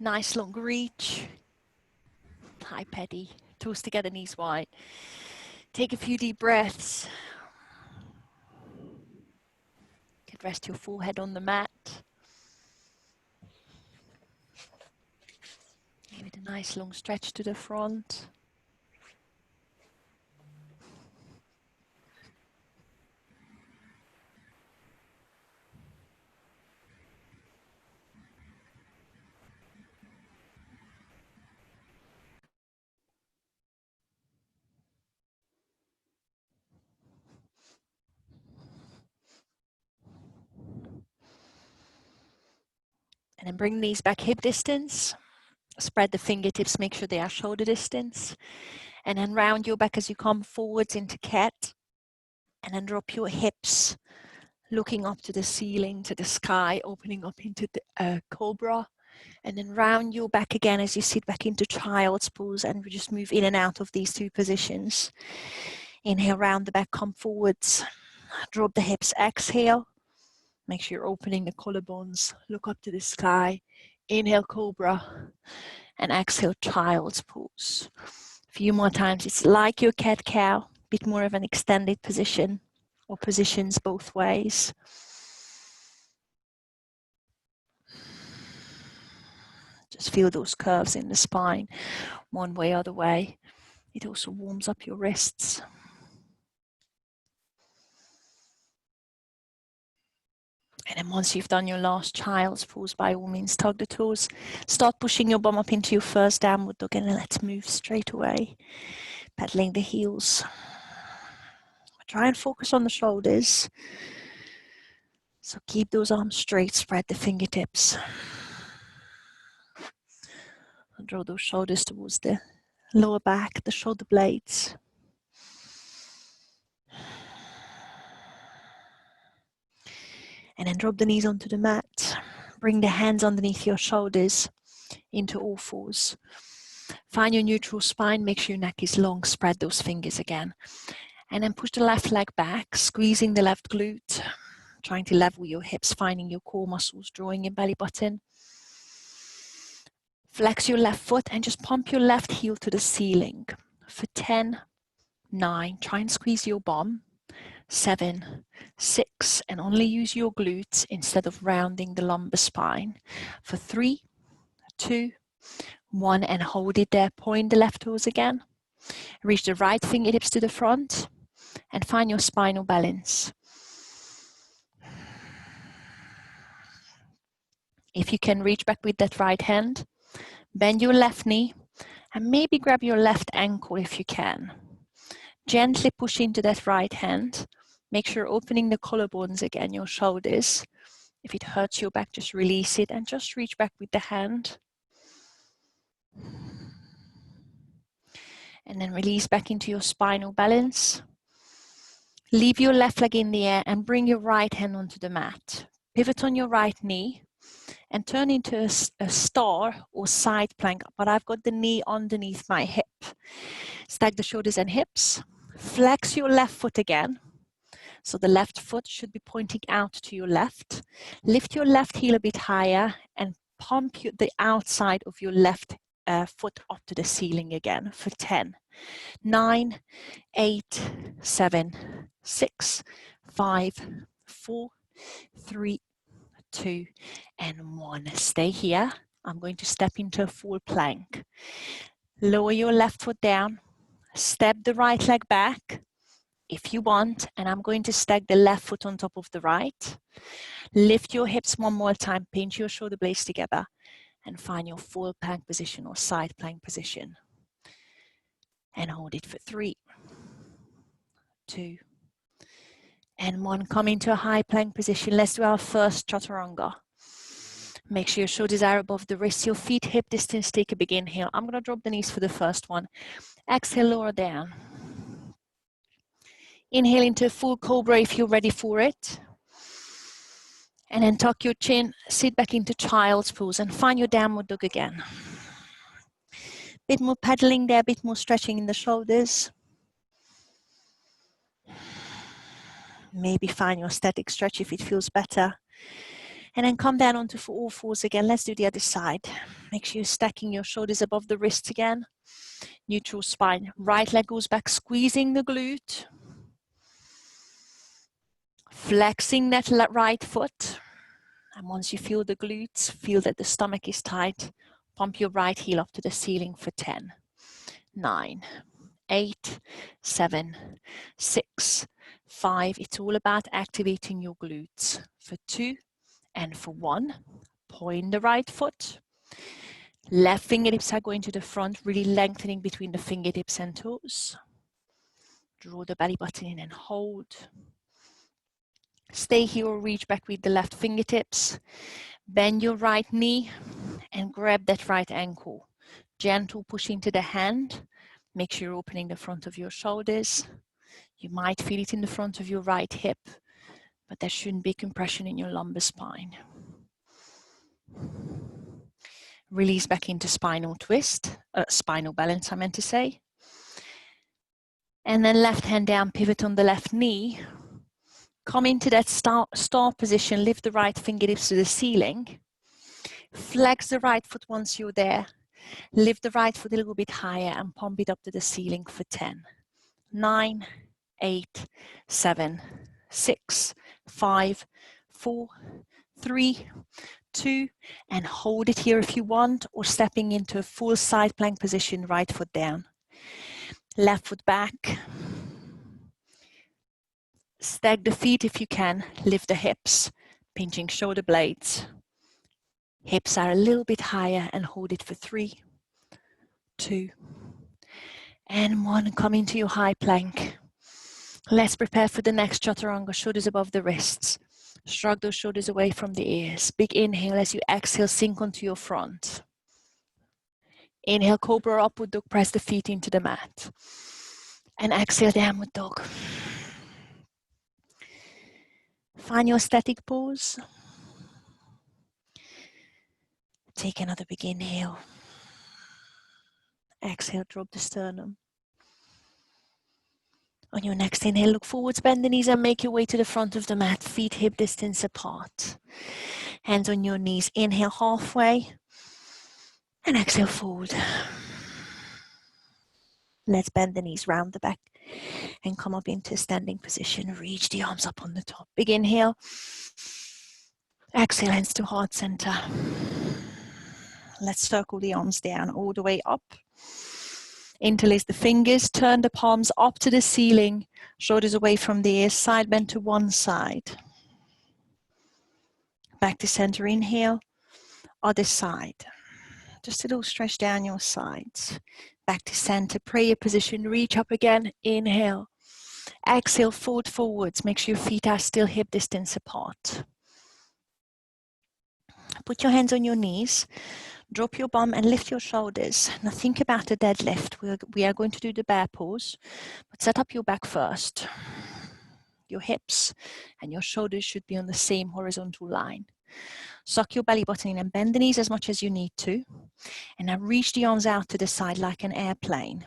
Nice long reach. High petty. Toes together, knees wide. Take a few deep breaths. You can rest your forehead on the mat. Give it a nice long stretch to the front. And then bring the knees back hip distance. Spread the fingertips, make sure they are shoulder distance. And then round your back as you come forwards into cat. And then drop your hips, looking up to the ceiling, to the sky, opening up into the cobra. And then round your back again as you sit back into child's pose, and we just move in and out of these two positions. Inhale, round the back, come forwards. Drop the hips, exhale. Make sure you're opening the collarbones. Look up to the sky. Inhale, cobra. And exhale, child's pose. A few more times. It's like your cat-cow. Bit more of an extended position, or positions both ways. Just feel those curves in the spine, one way, other way. It also warms up your wrists. And then once you've done your last child's pose, by all means, tug the toes. Start pushing your bum up into your first downward dog, and then let's move straight away, pedaling the heels. Try and focus on the shoulders. So keep those arms straight, spread the fingertips. And draw those shoulders towards the lower back, the shoulder blades. And then drop the knees onto the mat. Bring the hands underneath your shoulders into all fours. Find your neutral spine, make sure your neck is long, spread those fingers again. And then push the left leg back, squeezing the left glute, trying to level your hips, finding your core muscles, drawing your belly button. Flex your left foot and just pump your left heel to the ceiling. For 10, 9, try and squeeze your bum. 7, 6, and only use your glutes instead of rounding the lumbar spine. For 3, 2, 1, and hold it there. Point the left toes again. Reach the right fingertips to the front and find your spinal balance. If you can reach back with that right hand, bend your left knee and maybe grab your left ankle if you can. Gently push into that right hand. Make sure you're opening the collarbones again, your shoulders. If it hurts your back, just release it and just reach back with the hand. And then release back into your spinal balance. Leave your left leg in the air and bring your right hand onto the mat. Pivot on your right knee and turn into a star or side plank, but I've got the knee underneath my hip. Stack the shoulders and hips. Flex your left foot again. So the left foot should be pointing out to your left. Lift your left heel a bit higher and pump the outside of your left foot up to the ceiling again for 10, 9, 8, 7, 6, 5, 4, 3, 2, and 1. Stay here. I'm going to step into a full plank. Lower your left foot down. Step the right leg back if you want, and I'm going to stack the left foot on top of the right. Lift your hips one more time, pinch your shoulder blades together, and find your full plank position or side plank position. And hold it for 3, 2, and 1. Come into a high plank position. Let's do our first chaturanga. Make sure your shoulders are above the wrists, your feet hip distance. Take a big inhale. I'm going to drop the knees for the first one. Exhale, lower down. Inhale into a full cobra if you're ready for it. And then tuck your chin, sit back into child's pose and find your downward dog again. Bit more pedaling there, a bit more stretching in the shoulders. Maybe find your static stretch if it feels better. And then come down onto all fours again. Let's do the other side. Make sure you're stacking your shoulders above the wrists again. Neutral spine. Right leg goes back, squeezing the glute. Flexing that right foot. And once you feel the glutes, feel that the stomach is tight, pump your right heel up to the ceiling for 10, 9, 8, 7, 6, 5. It's all about activating your glutes. For 2 and for 1. Point the right foot. Left fingertips are going to the front, really lengthening between the fingertips and toes. Draw the belly button in and hold. Stay here or reach back with the left fingertips. Bend your right knee and grab that right ankle. Gentle push into the hand. Make sure you're opening the front of your shoulders. You might feel it in the front of your right hip, but there shouldn't be compression in your lumbar spine. Release back into spinal twist, spinal balance I meant to say. And then left hand down, pivot on the left knee. Come into that star position, lift the right fingertips to the ceiling. Flex the right foot once you're there. Lift the right foot a little bit higher and pump it up to the ceiling for 10, 9, 8, 7, 6, 5, 4, 3, 2, and hold it here if you want, or stepping into a full side plank position, right foot down. Left foot back. Stack the feet if you can, lift the hips, pinching shoulder blades. Hips are a little bit higher and hold it for 3, 2, and 1. Come into your high plank. Let's prepare for the next chaturanga, shoulders above the wrists. Shrug those shoulders away from the ears. Big inhale as you exhale, sink onto your front. Inhale, cobra, upward dog, press the feet into the mat. And exhale, downward dog. Find your static pose. Take another big inhale. Exhale, drop the sternum. On your next inhale, look forwards, bend the knees and make your way to the front of the mat. Feet hip distance apart. Hands on your knees. Inhale halfway. And exhale forward. Let's bend the knees, round the back. And come up into a standing position. Reach the arms up on the top. Big inhale. Exhale, hands to heart center. Let's circle the arms down all the way up. Interlace the fingers, turn the palms up to the ceiling, shoulders away from the ears, side bend to one side. Back to center, inhale, other side. Just a little stretch down your sides. Back to center, prayer position, reach up again, inhale. Exhale, fold forwards, make sure your feet are still hip distance apart. Put your hands on your knees. Drop your bum and lift your shoulders. Now think about a deadlift. We are going to do the bear pose, but set up your back first. Your hips and your shoulders should be on the same horizontal line. Suck your belly button in and bend the knees as much as you need to. And now reach the arms out to the side like an airplane.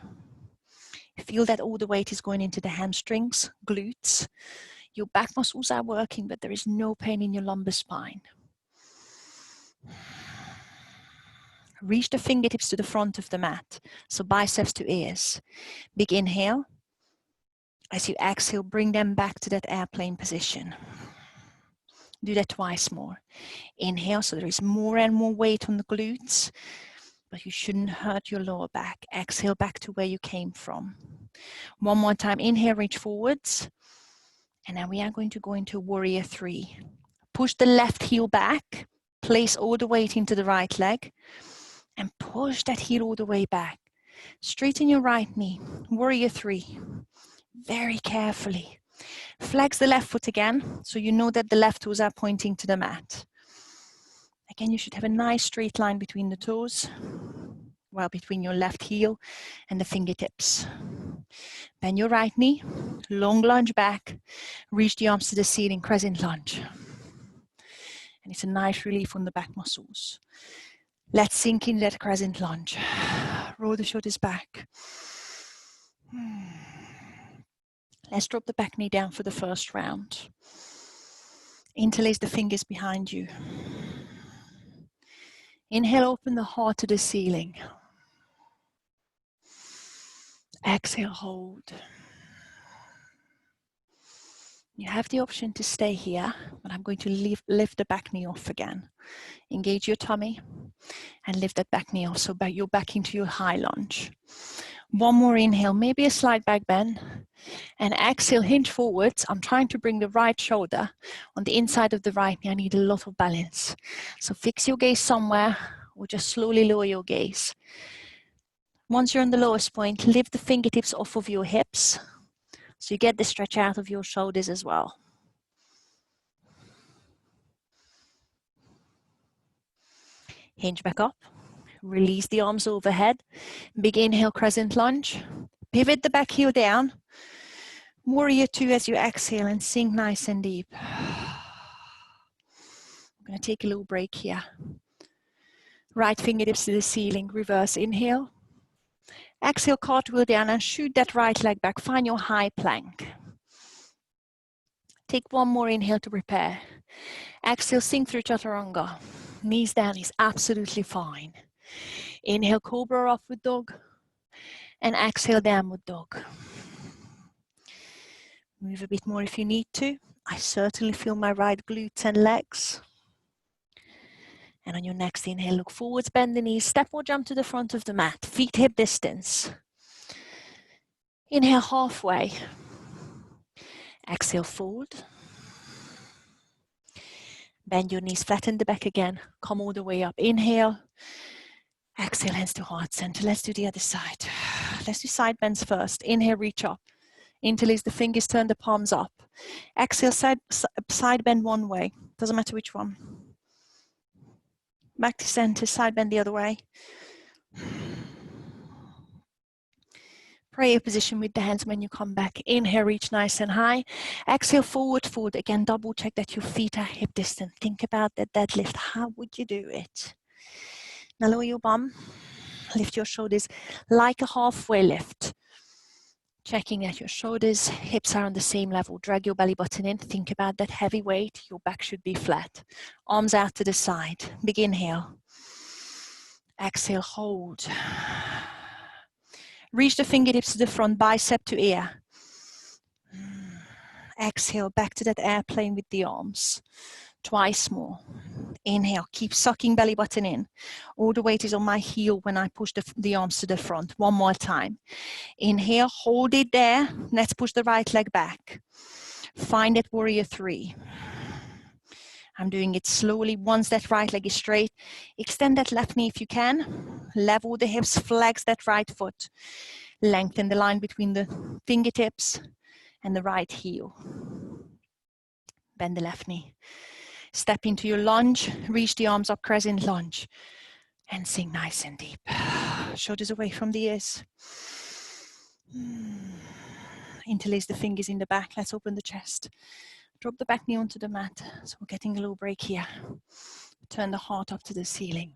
Feel that all the weight is going into the hamstrings, glutes. Your back muscles are working, but there is no pain in your lumbar spine. Reach the fingertips to the front of the mat, so biceps to ears. Big inhale. As you exhale, bring them back to that airplane position. Do that twice more. Inhale, so there is more and more weight on the glutes, but you shouldn't hurt your lower back. Exhale back to where you came from. One more time. Inhale, reach forwards. And now we are going to go into warrior 3. Push the left heel back. Place all the weight into the right leg. And push that heel all the way back. Straighten your right knee. Warrior 3. Very carefully. Flex the left foot again, so you know that the left toes are pointing to the mat. Again, you should have a nice straight line between the toes, well, between your left heel and the fingertips. Bend your right knee, long lunge back, reach the arms to the ceiling, crescent lunge. And it's a nice relief on the back muscles. Let's sink in that crescent lunge. Roll the shoulders back. Let's drop the back knee down for the first round. Interlace the fingers behind you. Inhale, open the heart to the ceiling. Exhale, hold. You have the option to stay here, but I'm going to lift the back knee off again. Engage your tummy and lift that back knee off, so you're back into your high lunge. One more inhale, maybe a slight back bend. And exhale, hinge forwards. I'm trying to bring the right shoulder on the inside of the right knee. I need a lot of balance. So fix your gaze somewhere or just slowly lower your gaze. Once you're on the lowest point, lift the fingertips off of your hips so you get the stretch out of your shoulders as well. Hinge back up. Release the arms overhead. Big inhale, crescent lunge. Pivot the back heel down. Warrior two as you exhale and sink nice and deep. I'm going to take a little break here. Right fingertips to the ceiling. Reverse inhale. Exhale, cartwheel down and shoot that right leg back. Find your high plank. Take one more inhale to prepare. Exhale, sink through chaturanga. Knees down is absolutely fine. Inhale, cobra upward dog. And exhale, downward dog. Move a bit more if you need to. I certainly feel my right glutes and legs. And on your next inhale, look forwards, bend the knees, step or jump to the front of the mat, feet hip distance. Inhale halfway. Exhale, fold. Bend your knees, flatten the back again, come all the way up. Inhale. Exhale, hands to heart center. Let's do the other side. Let's do side bends first. Inhale, reach up. Interlace the fingers, turn the palms up. Exhale, side bend one way. Doesn't matter which one. Back to center, side bend the other way. Prayer position with the hands when you come back. Inhale, reach nice and high. Exhale, forward fold. Again, double check that your feet are hip distance. Think about that deadlift. How would you do it? Now lower your bum. Lift your shoulders like a halfway lift. Checking that your shoulders, hips are on the same level. Drag your belly button in. Think about that heavy weight. Your back should be flat. Arms out to the side. Big inhale. Exhale, hold. Reach the fingertips to the front, bicep to ear. Exhale, back to that airplane with the arms. Twice more. Inhale, keep sucking belly button in. All the weight is on my heel when I push the arms to the front. One more time. Inhale, hold it there. Let's push the right leg back. Find that warrior three. I'm doing it slowly. Once that right leg is straight, extend that left knee if you can. Level the hips, flex that right foot. Lengthen the line between the fingertips and the right heel. Bend the left knee. Step into your lunge, reach the arms up, crescent lunge, and sink nice and deep. Shoulders away from the ears. Interlace the fingers in the back. Let's open the chest. Drop the back knee onto the mat. So we're getting a little break here. Turn the heart up to the ceiling.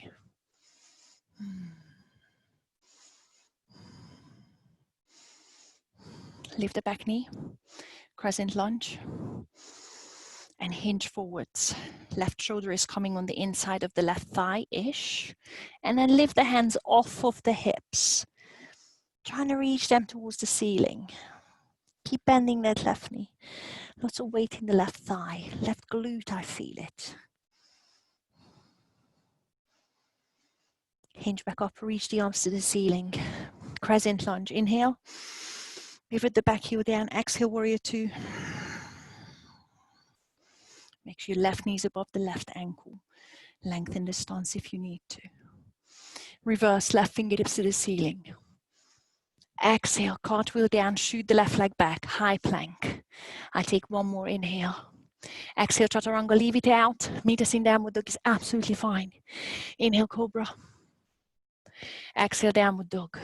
Lift the back knee. Crescent lunge. And hinge forwards. Left shoulder is coming on the inside of the left thigh-ish. And then lift the hands off of the hips. Trying to reach them towards the ceiling. Keep bending that left knee. Lots of weight in the left thigh. Left glute, I feel it. Hinge back up, reach the arms to the ceiling. Crescent lunge, inhale. Pivot the back heel down, exhale, warrior two. Make sure your left knee is above the left ankle. Lengthen the stance if you need to. Reverse, left fingertips to the ceiling. Exhale, cartwheel down, shoot the left leg back, high plank. I take one more inhale. Exhale, chaturanga, leave it out. Meet us in downward dog is absolutely fine. Inhale, cobra. Exhale, downward dog.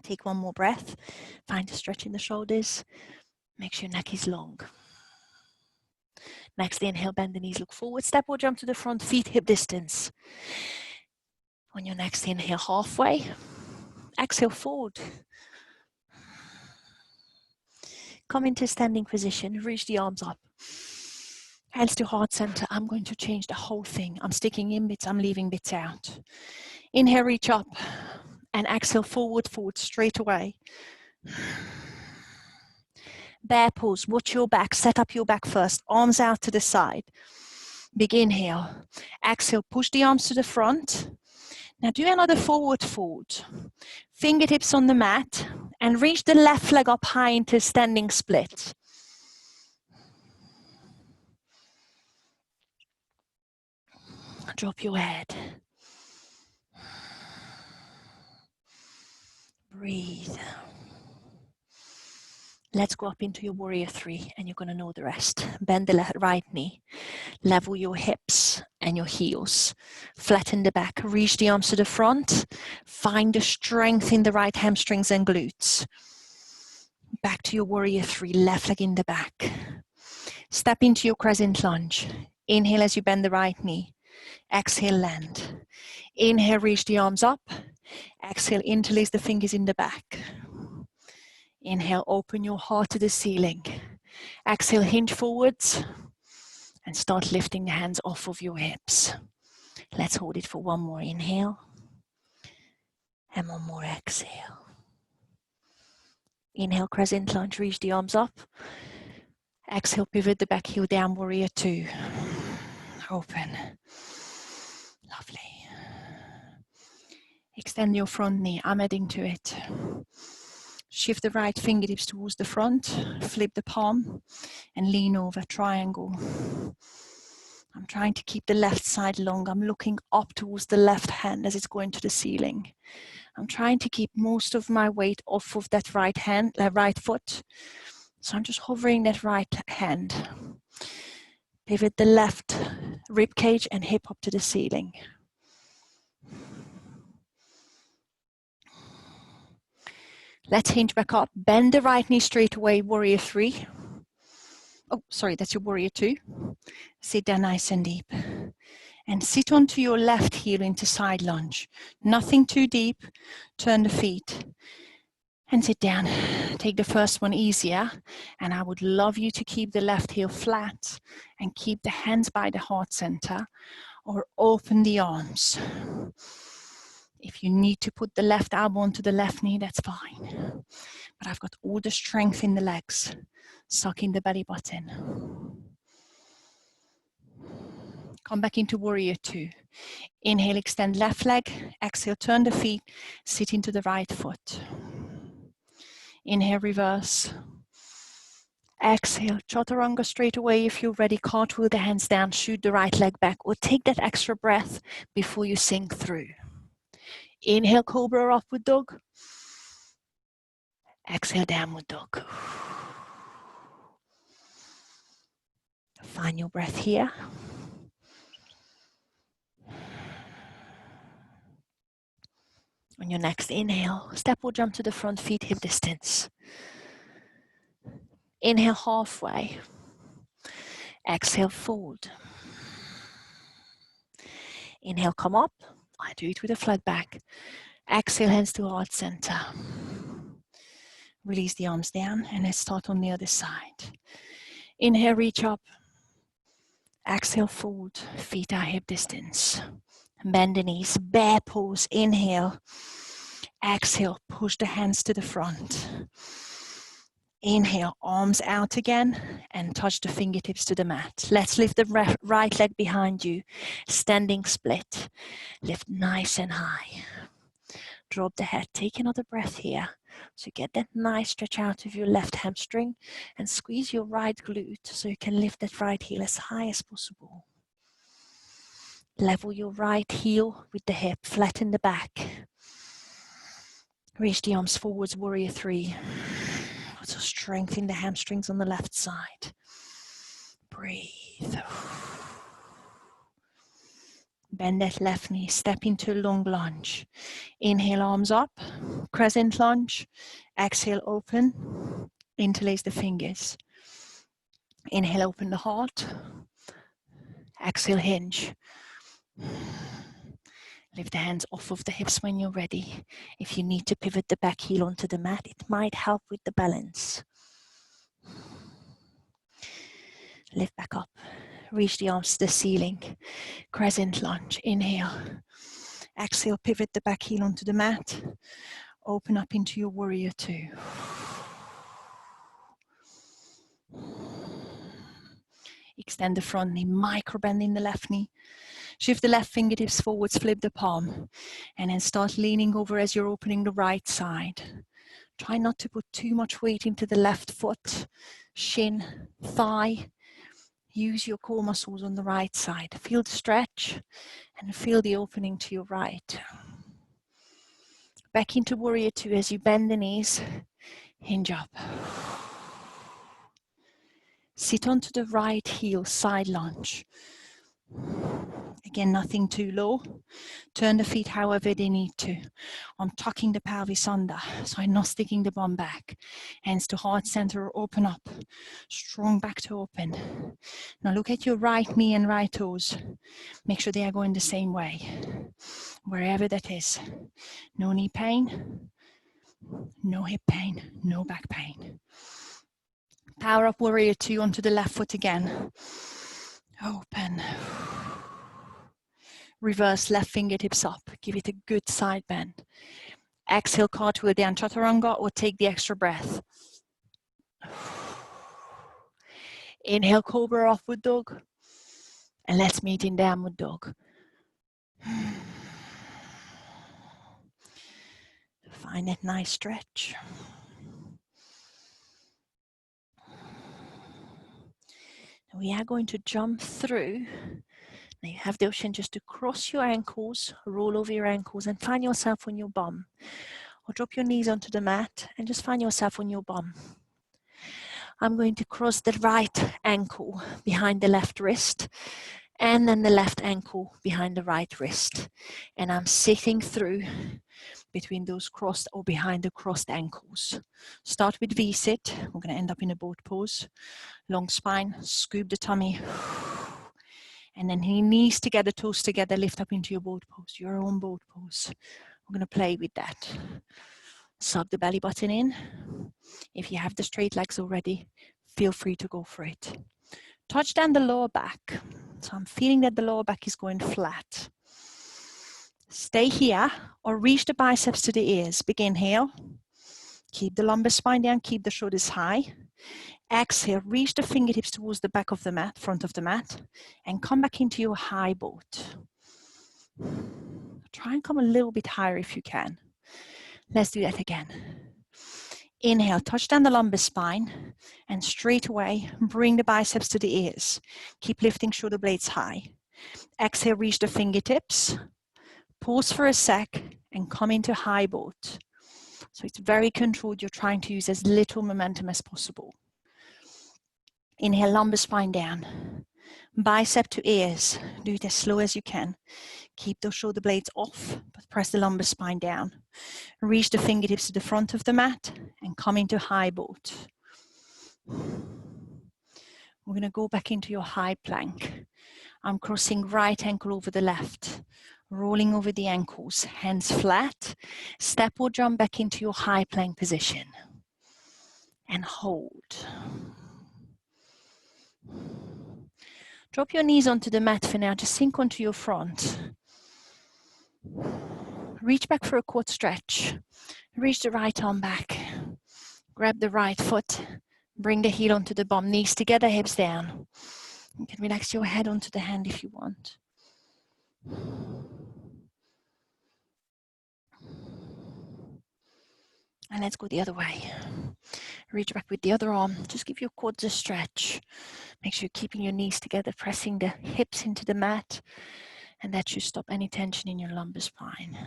Take one more breath. Find a stretch in the shoulders. Make sure your neck is long. Next inhale, bend the knees, look forward. Step or jump to the front, feet hip distance. On your next inhale, halfway. Exhale, forward. Come into standing position, reach the arms up. Hands to heart center. I'm going to change the whole thing. I'm sticking in bits, I'm leaving bits out. Inhale, reach up, and exhale, forward, forward, straight away. Bear pose, watch your back, set up your back first, arms out to the side. Big inhale. Exhale, push the arms to the front. Now do another forward fold. Fingertips on the mat, and reach the left leg up high into standing split. Drop your head. Breathe. Let's go up into your warrior three, and you're going to know the rest. Bend the right knee. Level your hips and your heels. Flatten the back. Reach the arms to the front. Find the strength in the right hamstrings and glutes. Back to your warrior three. Left leg in the back. Step into your crescent lunge. Inhale as you bend the right knee. Exhale, land. Inhale, reach the arms up. Exhale, interlace the fingers in the back. Inhale, open your heart to the ceiling. Exhale, hinge forwards. And start lifting the hands off of your hips. Let's hold it for one more inhale. And one more exhale. Inhale, crescent lunge, reach the arms up. Exhale, pivot the back heel down, warrior two. Open. Lovely. Extend your front knee, I'm adding to it. Shift the right fingertips towards the front, flip the palm, and lean over, triangle. I'm trying to keep the left side long. I'm looking up towards the left hand as it's going to the ceiling. I'm trying to keep most of my weight off of that right hand, right foot. So I'm just hovering that right hand. Pivot the left rib cage and hip up to the ceiling. Let's hinge back up. Bend the right knee straight away, warrior three. Oh, sorry, that's your warrior two. Sit down nice and deep. And sit onto your left heel into side lunge. Nothing too deep. Turn the feet. And sit down. Take the first one easier. And I would love you to keep the left heel flat and keep the hands by the heart center, or open the arms. If you need to put the left elbow onto the left knee, that's fine. But I've got all the strength in the legs. Suck in the belly button. Come back into warrior two. Inhale, extend left leg. Exhale, turn the feet. Sit into the right foot. Inhale, reverse. Exhale, chaturanga straight away if you're ready. Cartwheel the hands down, shoot the right leg back, or take that extra breath before you sink through. Inhale, cobra, upward dog. Exhale, downward dog. Find your breath here. On your next inhale, step or jump to the front, feet hip distance. Inhale, halfway. Exhale, fold. Inhale, come up. I do it with a flat back. Exhale, hands to heart center. Release the arms down, and let's start on the other side. Inhale, reach up. Exhale, fold. Feet are hip distance. Bend the knees, bear pose. Inhale. Exhale, push the hands to the front. Inhale, arms out again, and touch the fingertips to the mat. Let's lift the right leg behind you. Standing split. Lift nice and high. Drop the head. Take another breath here. So get that nice stretch out of your left hamstring and squeeze your right glute so you can lift that right heel as high as possible. Level your right heel with the hip. Flatten the back. Reach the arms forwards, warrior three. Also strengthen the hamstrings on the left side. Breathe. Bend that left knee, step into a long lunge. Inhale, arms up, crescent lunge. Exhale, open, interlace the fingers. Inhale, open the heart. Exhale, hinge. Lift the hands off of the hips when you're ready. If you need to pivot the back heel onto the mat, it might help with the balance. Lift back up. Reach the arms to the ceiling. Crescent lunge. Inhale. Exhale, pivot the back heel onto the mat. Open up into your warrior two. Extend the front knee, micro bending the left knee. Shift the left fingertips forwards, flip the palm. And then start leaning over as you're opening the right side. Try not to put too much weight into the left foot, shin, thigh. Use your core muscles on the right side. Feel the stretch and feel the opening to your right. Back into warrior two as you bend the knees, hinge up. Sit onto the right heel, side lunge. Again, nothing too low. Turn the feet however they need to. I'm tucking the pelvis under, so I'm not sticking the bum back. Hence the heart center open up. Strong back to open. Now look at your right knee and right toes. Make sure they are going the same way. Wherever that is. No knee pain, no hip pain, no back pain. Power up warrior two onto the left foot again. Open. Reverse left fingertips up. Give it a good side bend. Exhale, cartwheel down, chaturanga, or take the extra breath. Inhale, cobra, upward dog. And let's meet in downward dog. Find that nice stretch. We are going to jump through. Now you have the option just to cross your ankles, roll over your ankles, and find yourself on your bum. Or drop your knees onto the mat and just find yourself on your bum. I'm going to cross the right ankle behind the left wrist, and then the left ankle behind the right wrist. And I'm sitting through between those crossed or behind the crossed ankles. Start with V-sit. We're going to end up in a boat pose. Long spine, scoop the tummy. And then knees together, toes together, lift up into your boat pose, your own boat pose. We're going to play with that. Suck the belly button in. If you have the straight legs already, feel free to go for it. Touch down the lower back. So I'm feeling that the lower back is going flat. Stay here or reach the biceps to the ears. Big inhale. Keep the lumbar spine down, keep the shoulders high. Exhale, reach the fingertips towards the back of the mat, front of the mat, and come back into your high boat. Try and come a little bit higher if you can. Let's do that again. Inhale, touch down the lumbar spine, and straight away, bring the biceps to the ears. Keep lifting shoulder blades high. Exhale, reach the fingertips. Pause for a sec, and come into high boat. So it's very controlled. You're trying to use as little momentum as possible. Inhale, lumbar spine down. Bicep to ears. Do it as slow as you can. Keep those shoulder blades off, but press the lumbar spine down. Reach the fingertips to the front of the mat and come into high boat. We're going to go back into your high plank. I'm crossing right ankle over the left, rolling over the ankles, hands flat. Step or jump back into your high plank position and hold. Drop your knees onto the mat for now. Just sink onto your front. Reach back for a quad stretch. Reach the right arm back. Grab the right foot. Bring the heel onto the bum. Knees together, hips down. You can relax your head onto the hand if you want. And let's go the other way. Reach back with the other arm. Just give your quads a stretch. Make sure you're keeping your knees together, pressing the hips into the mat. And that should stop any tension in your lumbar spine.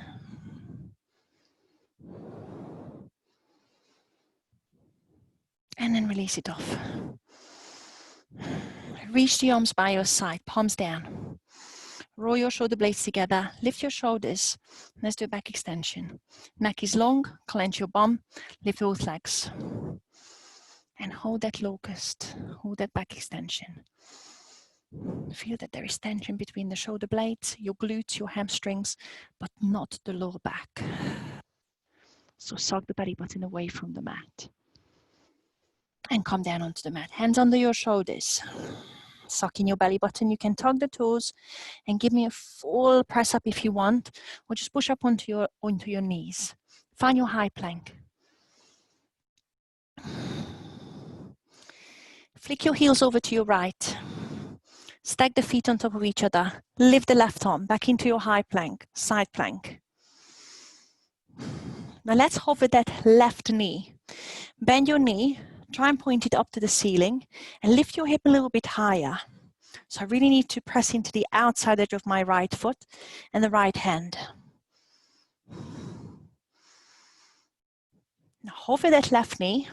And then release it off. Reach the arms by your side, palms down. Roll your shoulder blades together, lift your shoulders. Let's do a back extension. Neck is long, clench your bum, lift both legs. And hold that locust, hold that back extension. Feel that there is tension between the shoulder blades, your glutes, your hamstrings, but not the lower back. So suck the belly button away from the mat. And come down onto the mat. Hands under your shoulders. Suck in your belly button. You can tug the toes and give me a full press up if you want, or just push up onto your knees. Find your high plank. Flick your heels over to your right. Stack the feet on top of each other. Lift the left arm back into your high plank, side plank. Now let's hover that left knee. Bend your knee, try and point it up to the ceiling, and lift your hip a little bit higher. So I really need to press into the outside edge of my right foot and the right hand. Now hover that left knee,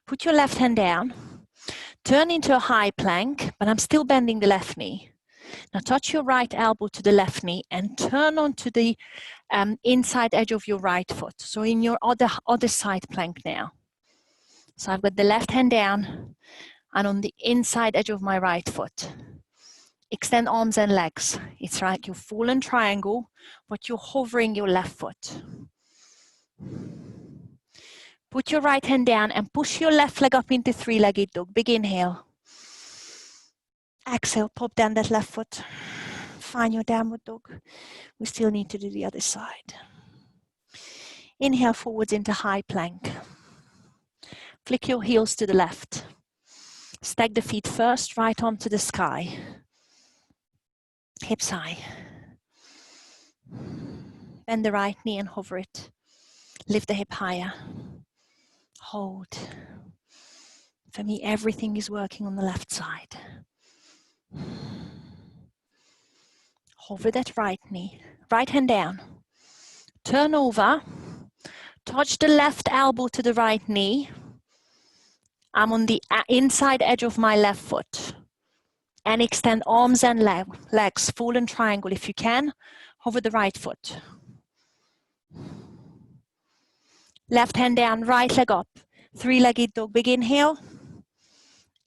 put your left hand down, turn into a high plank, but I'm still bending the left knee. Now touch your right elbow to the left knee and turn onto the inside edge of your right foot. So in your other side plank now. So I've got the left hand down and on the inside edge of my right foot. Extend arms and legs. It's like your fallen triangle, but you're hovering your left foot. Put your right hand down and push your left leg up into three-legged dog. Big inhale. Exhale, pop down that left foot. Find your downward dog. We still need to do the other side. Inhale forwards into high plank. Flick your heels to the left. Stack the feet first, right arm to the sky. Hips high. Bend the right knee and hover it. Lift the hip higher. Hold. For me, everything is working on the left side. Hover that right knee. Right hand down. Turn over. Touch the left elbow to the right knee. I'm on the inside edge of my left foot. And extend arms and legs. Fallen triangle if you can. Hover the right foot. Left hand down, right leg up. Three-legged dog. Big inhale.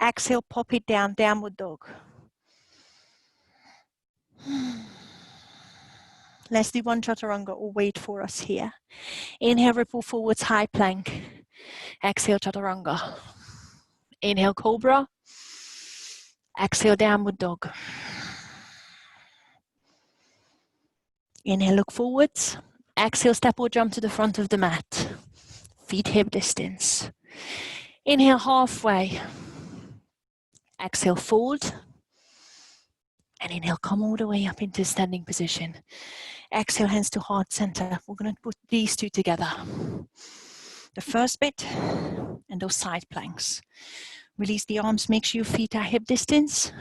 Exhale, pop it down, downward dog. Let's do one chaturanga or wait for us here. Inhale, ripple forwards, high plank. Exhale, chaturanga. Inhale, cobra. Exhale, downward dog. Inhale, look forwards. Exhale, step or jump to the front of the mat. Feet hip distance. Inhale, halfway. Exhale, fold. And inhale, come all the way up into standing position. Exhale, hands to heart center. We're going to put these two together. The first bit and those side planks. Release the arms, make sure your feet are hip distance.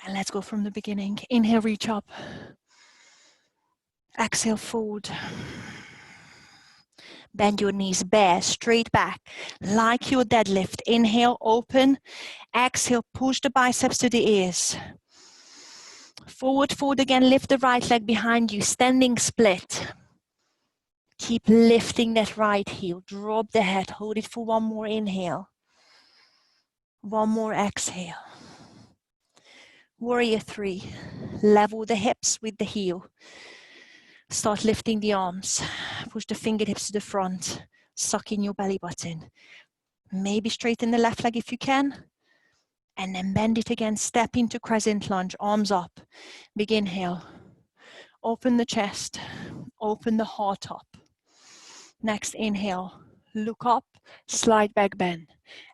And let's go from the beginning. Inhale, reach up. Exhale, fold. Bend your knees bare, straight back, like your deadlift. Inhale, open. Exhale, push the biceps to the ears. Forward, fold again. Lift the right leg behind you. Standing split. Keep lifting that right heel. Drop the head. Hold it for one more inhale. One more exhale. Warrior 3. Level the hips with the heel. Start lifting the arms. Push the fingertips to the front. Suck in your belly button. Maybe straighten the left leg if you can. And then bend it again. Step into crescent lunge. Arms up. Big inhale. Open the chest. Open the heart up. Next inhale. Look up. Slide back, bend.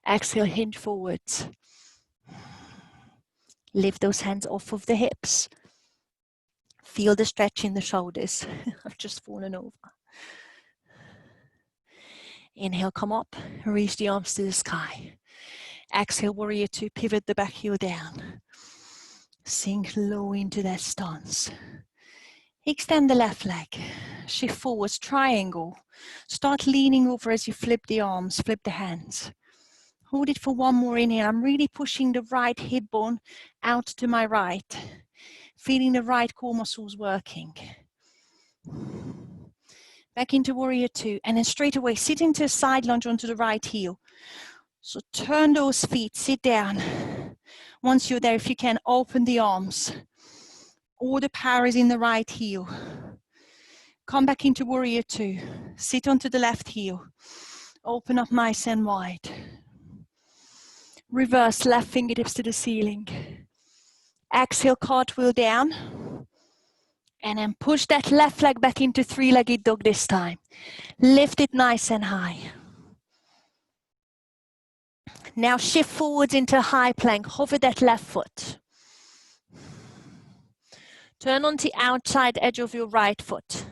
Exhale, hinge forwards. Lift those hands off of the hips. Feel the stretch in the shoulders. I've just fallen over. Inhale, come up. Reach the arms to the sky. Exhale, warrior 2. Pivot the back heel down. Sink low into that stance. Extend the left leg. Shift forwards, triangle. Start leaning over as you flip the arms, flip the hands. Hold it for one more inhale. I'm really pushing the right hip bone out to my right. Feeling the right core muscles working. Back into warrior 2. And then straight away, sit into a side lunge onto the right heel. So turn those feet, sit down. Once you're there, if you can, open the arms. All the power is in the right heel. Come back into warrior 2. Sit onto the left heel. Open up nice and wide. Reverse left fingertips to the ceiling. Exhale, cartwheel down. And then push that left leg back into three-legged dog this time. Lift it nice and high. Now shift forwards into high plank. Hover that left foot. Turn onto the outside edge of your right foot.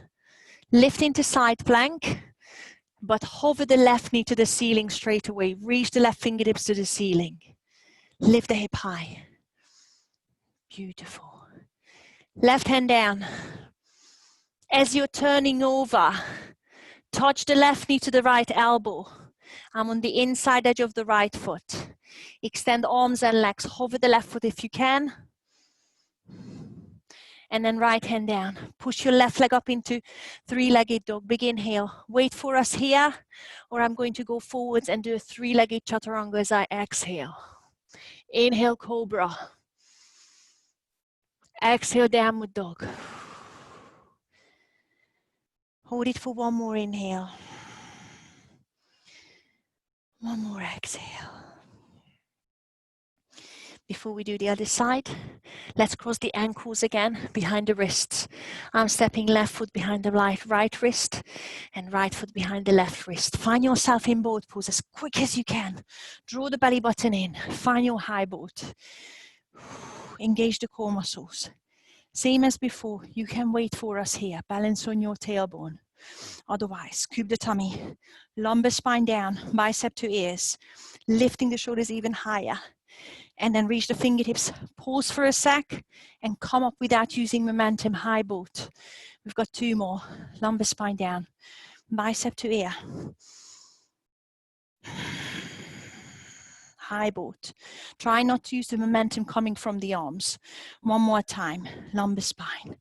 Lift into side plank, but hover the left knee to the ceiling straight away. Reach the left fingertips to the ceiling. Lift the hip high. Beautiful. Left hand down. As you're turning over, touch the left knee to the right elbow. I'm on the inside edge of the right foot. Extend arms and legs. Hover the left foot if you can. And then right hand down. Push your left leg up into three-legged dog. Big inhale. Wait for us here, or I'm going to go forwards and do a three-legged chaturanga as I exhale. Inhale, cobra. Exhale, downward dog. Hold it for one more inhale. One more exhale. Before we do the other side, let's cross the ankles again behind the wrists. I'm stepping left foot behind the right wrist and right foot behind the left wrist. Find yourself in boat pose as quick as you can. Draw the belly button in. Find your high boat. Engage the core muscles. Same as before, you can wait for us here. Balance on your tailbone. Otherwise, scoop the tummy. Lumbar spine down, bicep to ears. Lifting the shoulders even higher. And then reach the fingertips, pause for a sec, and come up without using momentum, high boat. We've got two more. Lumbar spine down, bicep to ear. High boat. Try not to use the momentum coming from the arms. One more time, lumbar spine.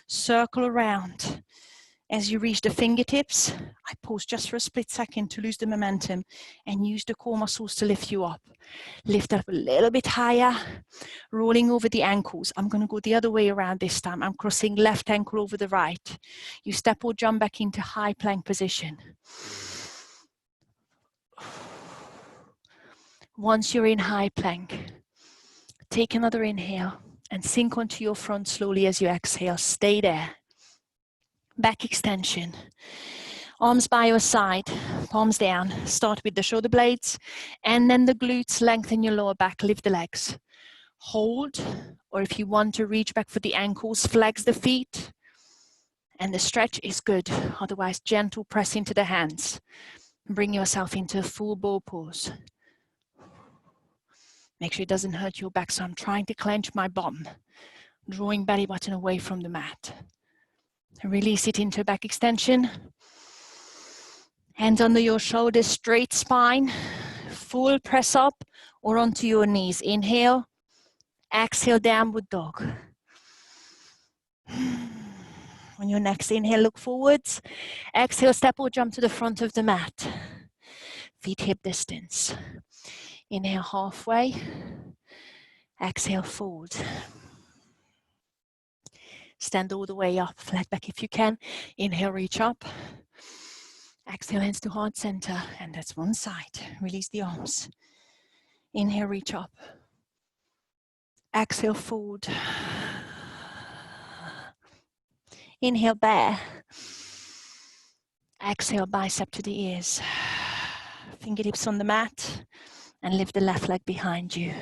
Circle around. As you reach the fingertips, I pause just for a split second to lose the momentum and use the core muscles to lift you up. Lift up a little bit higher, rolling over the ankles. I'm going to go the other way around this time. I'm crossing left ankle over the right. You step or jump back into high plank position. Once you're in high plank, take another inhale and sink onto your front slowly as you exhale. Stay there. Back extension. Arms by your side, palms down. Start with the shoulder blades and then the glutes. Lengthen your lower back, lift the legs. Hold, or if you want to reach back for the ankles, flex the feet. And the stretch is good. Otherwise, gentle press into the hands. Bring yourself into a full bow pose. Make sure it doesn't hurt your back, so I'm trying to clench my bum, drawing belly button away from the mat. Release it into back extension. Hands under your shoulders, straight spine. Full press up or onto your knees. Inhale. Exhale, downward dog. On your next inhale, look forwards. Exhale, step or jump to the front of the mat. Feet hip distance. Inhale, halfway. Exhale, forward. Stand all the way up, flat back if you can. Inhale, reach up. Exhale, hands to heart center, and that's one side. Release the arms. Inhale, reach up. Exhale, forward. Inhale, bear. Exhale, bicep to the ears. Fingertips on the mat, and lift the left leg behind you.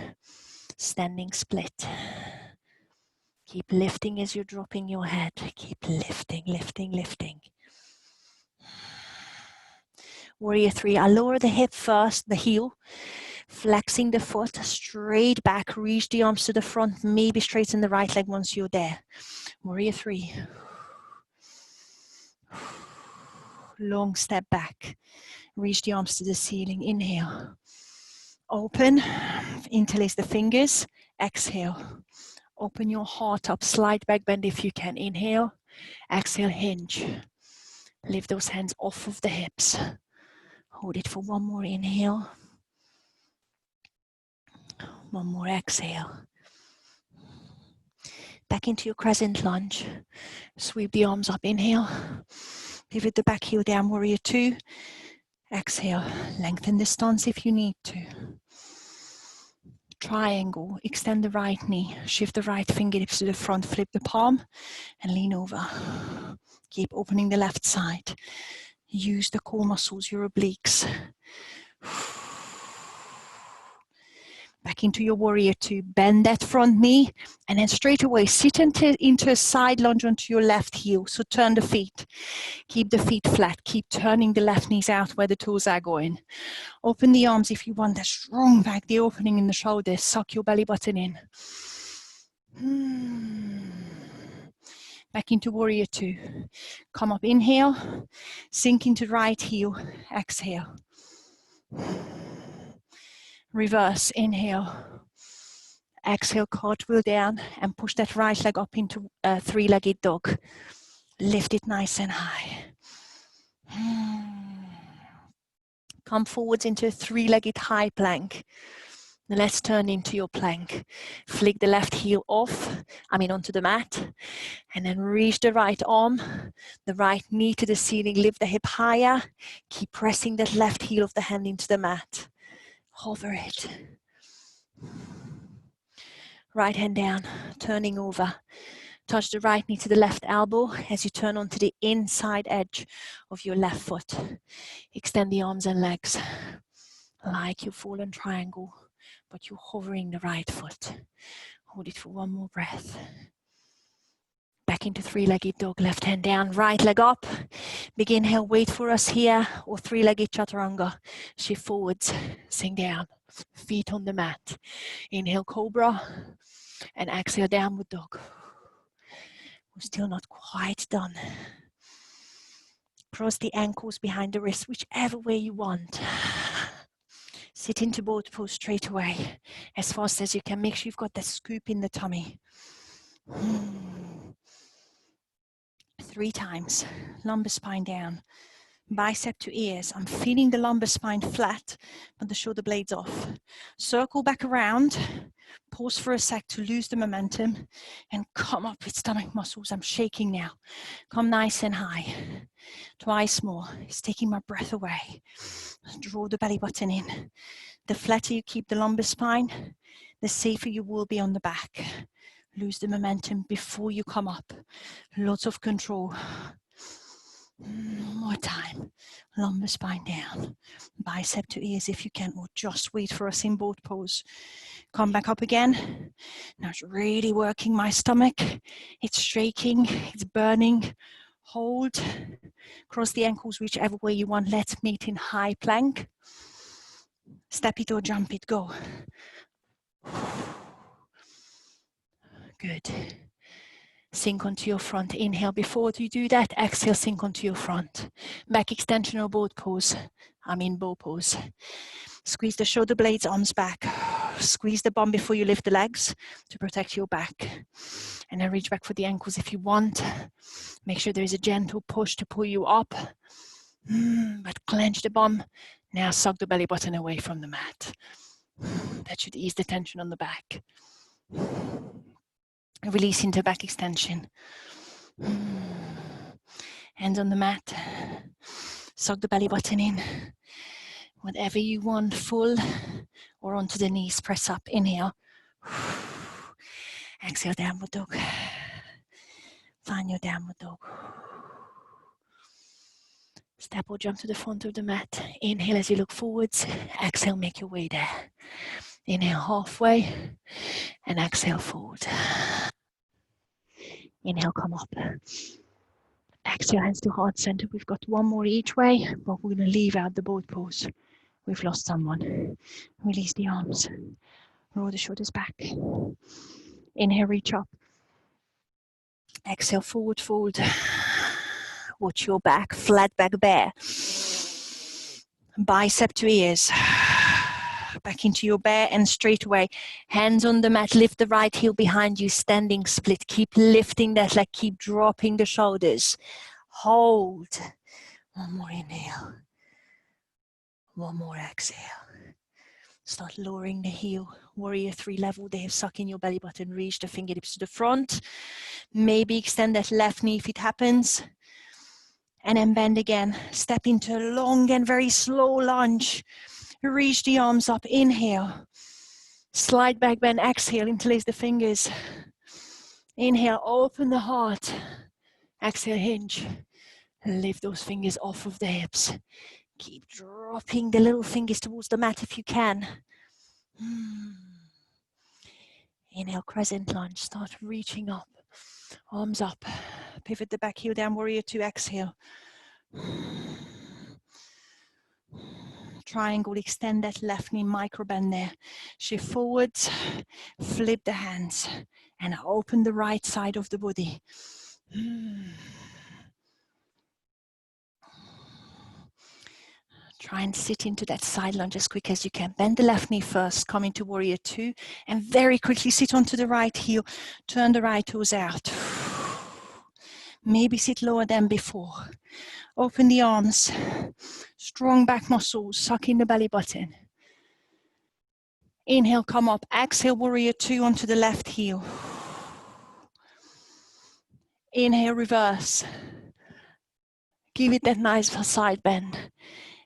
Standing split. Keep lifting as you're dropping your head. Keep lifting, lifting, lifting. Warrior 3, I lower the hip first, the heel. Flexing the foot straight back. Reach the arms to the front. Maybe straighten the right leg once you're there. Warrior 3. Long step back. Reach the arms to the ceiling. Inhale. Open. Interlace the fingers. Exhale. Open your heart up, slight back bend if you can. Inhale, exhale, hinge. Lift those hands off of the hips. Hold it for one more inhale. One more exhale. Back into your crescent lunge. Sweep the arms up, inhale. Pivot the back heel down, warrior 2. Exhale, lengthen the stance if you need to. Triangle, extend the right knee, shift the right fingertips to the front, flip the palm and lean over. Keep opening the left side. Use the core muscles, your obliques. Back into your warrior two. Bend that front knee and then straight away sit into a side lunge onto your left heel. So turn the feet. Keep the feet flat. Keep turning the left knees out where the toes are going. Open the arms if you want that strong back, the opening in the shoulders. Suck your belly button in. Back into warrior two. Come up, inhale. Sink into right heel. Exhale. Reverse, inhale. Exhale, cartwheel down and push that right leg up into a three-legged dog. Lift it nice and high. Come forwards into a three-legged high plank. Let's turn into your plank. Flick the left heel onto the mat. And then reach the right arm, the right knee to the ceiling. Lift the hip higher. Keep pressing that left heel of the hand into the mat. Hover it. Right hand down, turning over. Touch the right knee to the left elbow as you turn onto the inside edge of your left foot. Extend the arms and legs like your fallen triangle, but you're hovering the right foot. Hold it for one more breath. Back into three-legged dog, left hand down, right leg up. Big inhale, wait for us here, or three-legged chaturanga. Shift forwards, sink down, feet on the mat. Inhale, cobra, and exhale, downward dog. We're still not quite done. Cross the ankles behind the wrists, whichever way you want. Sit into boat pose straight away, as fast as you can. Make sure you've got that scoop in the tummy. 3 times, lumbar spine down, bicep to ears. I'm feeling the lumbar spine flat, but the shoulder blades off. Circle back around, pause for a sec to lose the momentum, and come up with stomach muscles. I'm shaking now. Come nice and high. Twice more. It's taking my breath away. Draw the belly button in. The flatter you keep the lumbar spine, the safer you will be on the back. Lose the momentum before you come up. Lots of control. More time. Lumbar spine down. Bicep to ears if you can, or just wait for us in boat pose. Come back up again. Now it's really working my stomach. It's shaking, it's burning. Hold. Cross the ankles whichever way you want. Let's meet in high plank. Step it or jump it, go. Good. Sink onto your front. Inhale. Before you do that, exhale, sink onto your front. Back extension or boat pose. Bow pose. Squeeze the shoulder blades, arms back. Squeeze the bum before you lift the legs to protect your back. And then reach back for the ankles if you want. Make sure there is a gentle push to pull you up. But clench the bum. Now suck the belly button away from the mat. That should ease the tension on the back. Release into back extension. Hands on the mat. Suck the belly button in. Whatever you want, full or onto the knees. Press up. Inhale. Exhale, downward dog. Find your downward dog. Step or jump to the front of the mat. Inhale as you look forwards. Exhale, make your way there. Inhale halfway and exhale forward. Inhale, come up. Exhale, hands to heart center. We've got one more each way, but we're going to leave out the boat pose. We've lost someone. Release the arms. Roll the shoulders back. Inhale, reach up. Exhale, forward fold. Watch your back, flat back bear. Bicep to ears. Back into your bear and straight away. Hands on the mat, lift the right heel behind you, standing split. Keep lifting that leg, keep dropping the shoulders. Hold. One more inhale. One more exhale. Start lowering the heel. Warrior 3 level there. Suck in your belly button. Reach the fingertips to the front. Maybe extend that left knee if it happens. And then bend again. Step into a long and very slow lunge. Reach the arms up. Inhale. Slide back, bend. Exhale, interlace the fingers. Inhale, open the heart. Exhale, hinge. Lift those fingers off of the hips. Keep dropping the little fingers towards the mat if you can. Inhale, crescent lunge. Start reaching up. Arms up. Pivot the back heel down, warrior two. Exhale. Triangle, extend that left knee, micro bend there. Shift forwards, flip the hands, and open the right side of the body. Try and sit into that side lunge as quick as you can. Bend the left knee first, come into warrior two, and very quickly sit onto the right heel. Turn the right toes out. Maybe sit lower than before. Open the arms. Strong back muscles, suck in the belly button. Inhale, come up. Exhale, warrior two onto the left heel. Inhale, reverse. Give it that nice side bend.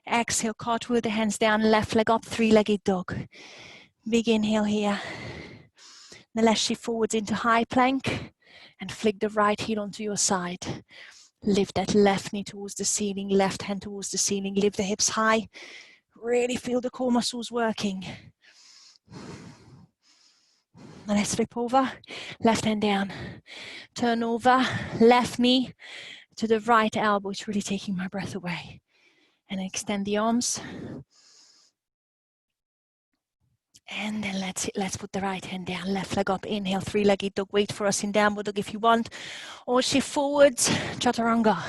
Exhale, cartwheel the hands down, left leg up, three-legged dog. Big inhale here. The left shift forwards into high plank and flick the right heel onto your side. Lift that left knee towards the ceiling, left hand towards the ceiling. Lift the hips high. Really feel the core muscles working. Now let's flip over, left hand down. Turn over, left knee to the right elbow. It's really taking my breath away. And extend the arms. And then let's put the right hand down, left leg up, inhale, three-legged dog. Wait for us in downward dog if you want. Or shift forwards, chaturanga.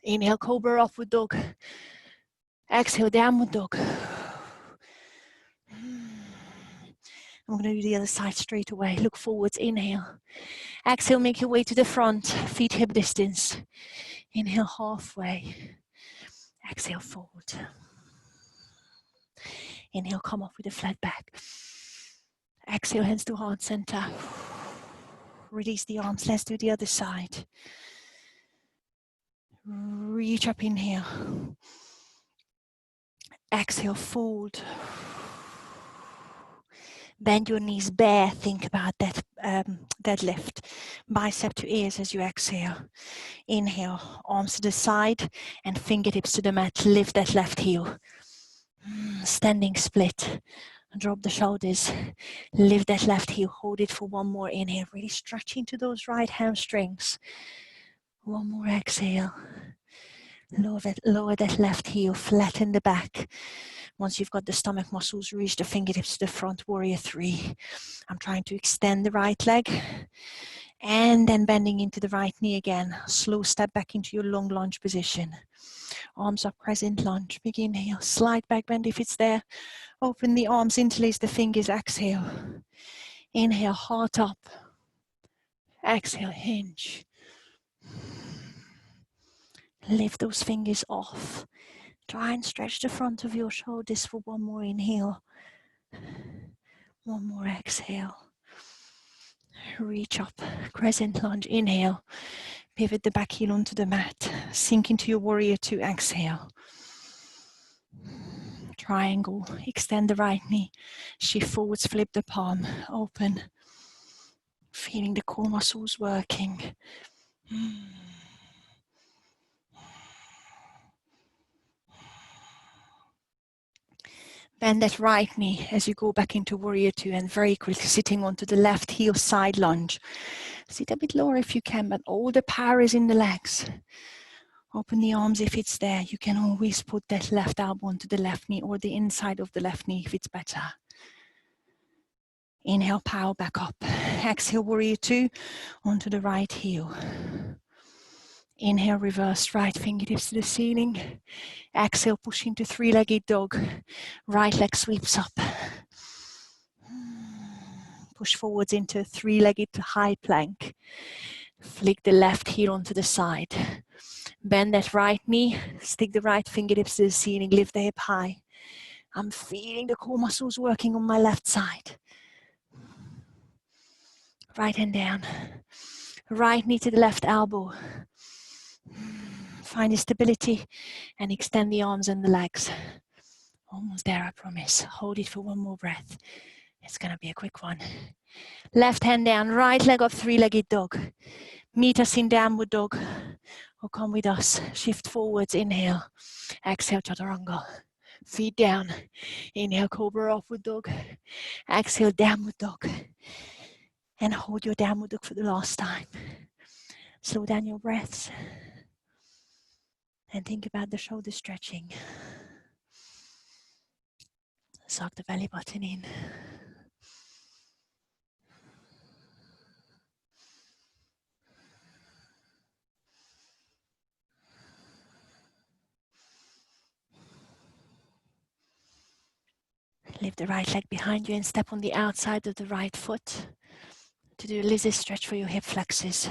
Inhale, cobra, upward dog. Exhale, downward dog. I'm going to do the other side straight away. Look forwards, inhale. Exhale, make your way to the front, feet hip distance. Inhale, halfway. Exhale, forward. Inhale, come up with a flat back. Exhale, hands to heart center. Release the arms. Let's do the other side. Reach up, inhale. Exhale, fold. Bend your knees bare. Think about that deadlift. Bicep to ears as you exhale. Inhale, arms to the side and fingertips to the mat. Lift that left heel. Standing split. Drop the shoulders. Lift that left heel. Hold it for one more inhale. Really stretch into those right hamstrings. One more exhale. Lower that left heel. Flatten the back. Once you've got the stomach muscles, reach the fingertips to the front, warrior three. I'm trying to extend the right leg. And then bending into the right knee again. Slow step back into your long lunge position. Arms up, crescent lunge. Big inhale. Slide back, bend if it's there. Open the arms, interlace the fingers. Exhale. Inhale, heart up. Exhale, hinge. Lift those fingers off. Try and stretch the front of your shoulders for one more inhale. One more exhale. Reach up, crescent lunge, inhale. Pivot the back heel onto the mat. Sink into your warrior two, exhale. Triangle, extend the right knee. Shift forwards, flip the palm, open. Feeling the core muscles working. Bend that right knee as you go back into warrior two and very quickly sitting onto the left heel side lunge. Sit a bit lower if you can, but all the power is in the legs. Open the arms if it's there. You can always put that left elbow onto the left knee or the inside of the left knee if it's better. Inhale, power back up. Exhale, warrior two onto the right heel. Inhale, reverse right fingertips to the ceiling. Exhale, push into three-legged dog. Right leg sweeps up. Push forwards into three-legged high plank. Flick the left heel onto the side. Bend that right knee. Stick the right fingertips to the ceiling. Lift the hip high. I'm feeling the core muscles working on my left side. Right hand down. Right knee to the left elbow. Find the stability and extend the arms and the legs. Almost there, I promise. Hold it for one more breath. It's going to be a quick one. Left hand down, right leg up, three-legged dog. Meet us in downward dog, or come with us. Shift forwards, inhale. Exhale, chaturanga. Feet down. Inhale, cobra, upward dog. Exhale, downward dog. And hold your downward dog for the last time. Slow down your breaths. And think about the shoulder stretching. Suck the belly button in. Lift the right leg behind you and step on the outside of the right foot to do a lizard stretch for your hip flexors.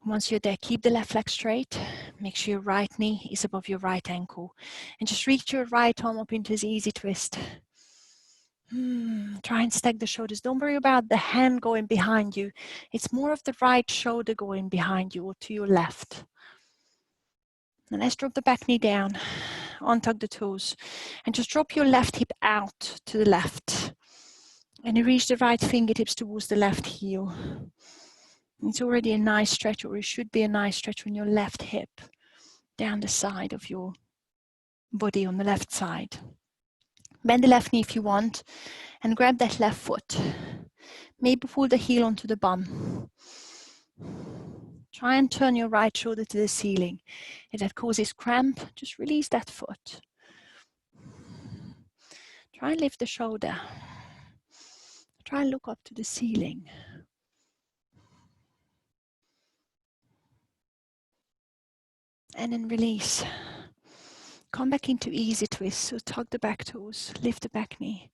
Once you're there, keep the left leg straight. Make sure your right knee is above your right ankle. And just reach your right arm up into this easy twist. Try and stack the shoulders. Don't worry about the hand going behind you. It's more of the right shoulder going behind you or to your left. And let's drop the back knee down. Untuck the toes. And just drop your left hip out to the left. And you reach the right fingertips towards the left heel. It's already a nice stretch, or it should be a nice stretch on your left hip, down the side of your body on the left side. Bend the left knee if you want, and grab that left foot. Maybe pull the heel onto the bum. Try and turn your right shoulder to the ceiling. If that causes cramp, just release that foot. Try and lift the shoulder. Try and look up to the ceiling. And then release. Come back into easy twist. So tug the back toes, lift the back knee.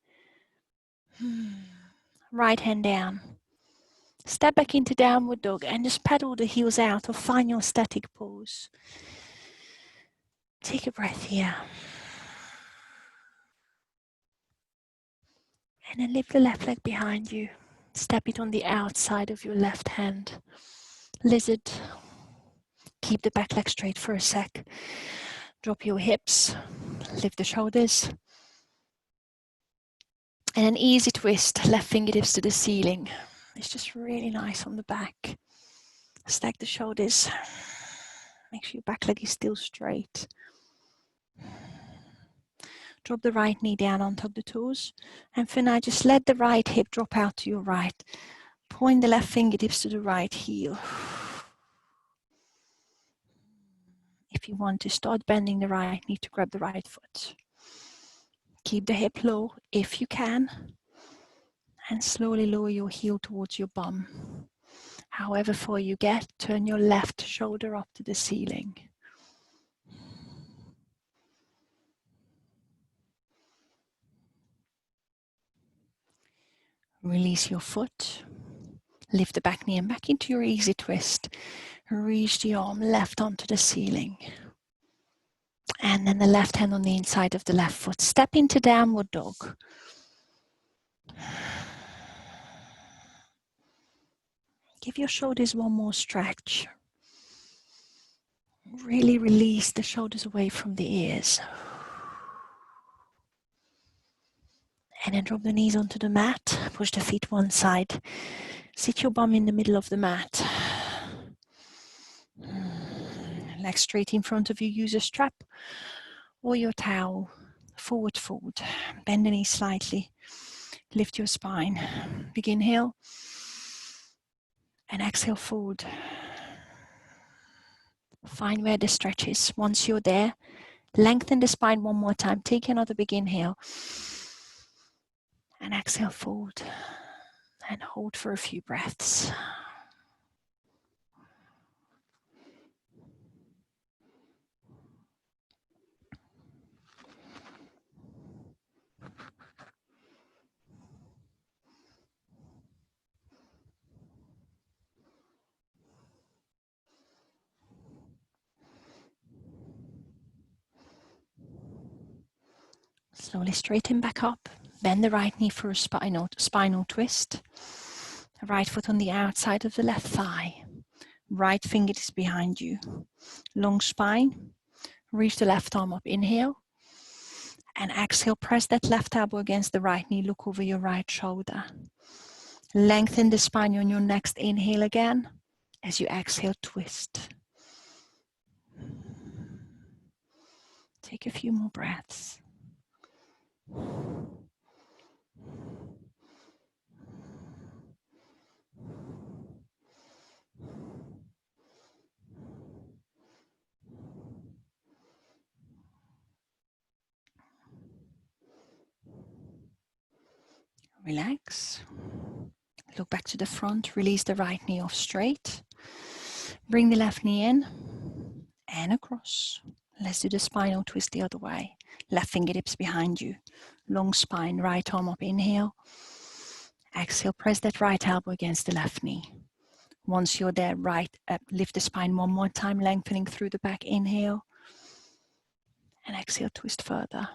Right hand down. Step back into downward dog and just paddle the heels out or find your static pose. Take a breath here. And then lift the left leg behind you. Step it on the outside of your left hand. Lizard. Keep the back leg straight for a sec. Drop your hips. Lift the shoulders. And an easy twist, left fingertips to the ceiling. It's just really nice on the back. Stack the shoulders. Make sure your back leg is still straight. Drop the right knee down, untuck the toes. And for now, just let the right hip drop out to your right. Point the left fingertips to the right heel. If you want to start bending the right knee to grab the right foot. Keep the hip low if you can. And slowly lower your heel towards your bum. However far you get, turn your left shoulder up to the ceiling. Release your foot. Lift the back knee and back into your easy twist. Reach the arm left onto the ceiling. And then the left hand on the inside of the left foot. Step into downward dog. Give your shoulders one more stretch. Really release the shoulders away from the ears. And then drop the knees onto the mat. Push the feet one side. Sit your bum in the middle of the mat. Legs straight in front of you. Use a strap or your towel. Forward fold. Bend the knees slightly. Lift your spine. Big inhale. And exhale, fold. Find where the stretch is. Once you're there, lengthen the spine one more time. Take another big inhale. And exhale, fold. And hold for a few breaths. Slowly straighten back up. Bend the right knee for a spinal twist. Right foot on the outside of the left thigh. Right fingertips behind you. Long spine. Reach the left arm up. Inhale. And exhale, press that left elbow against the right knee. Look over your right shoulder. Lengthen the spine on your next inhale again. As you exhale, twist. Take a few more breaths. Relax. Look back to the front. Release the right knee off straight. Bring the left knee in and across. Let's do the spinal twist the other way. Left fingertips behind you. Long spine, right arm up. Inhale. Exhale, press that right elbow against the left knee. Once you're there, lift the spine one more time, lengthening through the back. Inhale. And exhale, twist further.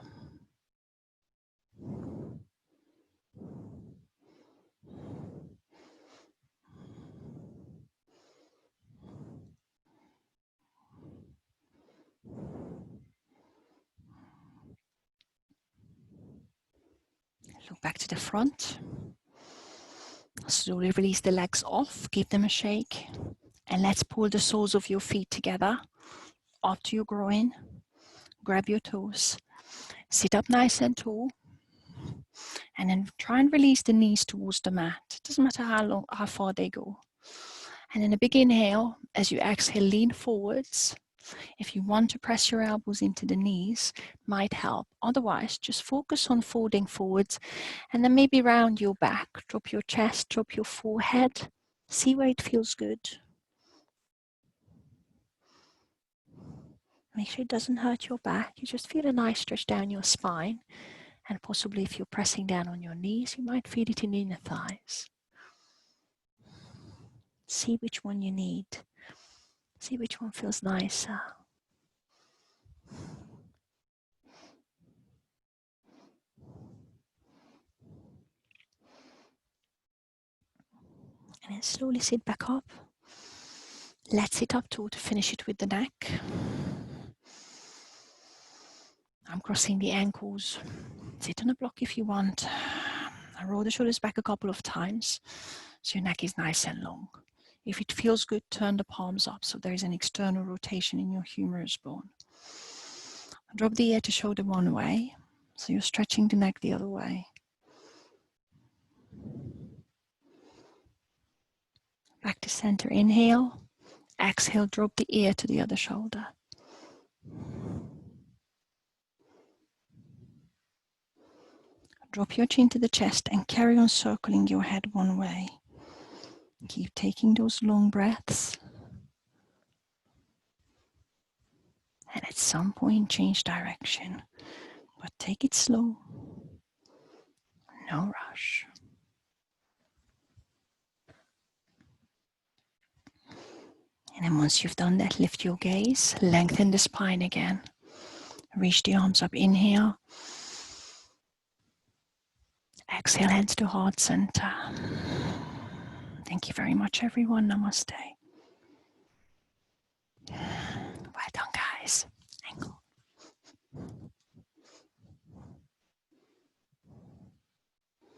Look back to the front. Slowly release the legs off, give them a shake. And let's pull the soles of your feet together, up to your groin. Grab your toes. Sit up nice and tall. And then try and release the knees towards the mat. It doesn't matter how far they go. And then a big inhale. As you exhale, lean forwards. If you want to press your elbows into the knees, might help. Otherwise, just focus on folding forwards and then maybe round your back. Drop your chest, drop your forehead. See where it feels good. Make sure it doesn't hurt your back. You just feel a nice stretch down your spine. And possibly if you're pressing down on your knees, you might feel it in the inner thighs. See which one you need. See which one feels nicer. And then slowly sit back up. Let's sit up tall to finish it with the neck. I'm crossing the ankles. Sit on a block if you want. I roll the shoulders back a couple of times so your neck is nice and long. If it feels good, turn the palms up so there is an external rotation in your humerus bone. Drop the ear to shoulder one way, so you're stretching the neck the other way. Back to center, inhale. Exhale, drop the ear to the other shoulder. Drop your chin to the chest and carry on circling your head one way. Keep taking those long breaths. And at some point, change direction. But take it slow. No rush. And then once you've done that, lift your gaze, lengthen the spine again. Reach the arms up, inhale. Exhale, hands to heart center. Thank you very much, everyone. Namaste. Well done, guys. Ankle.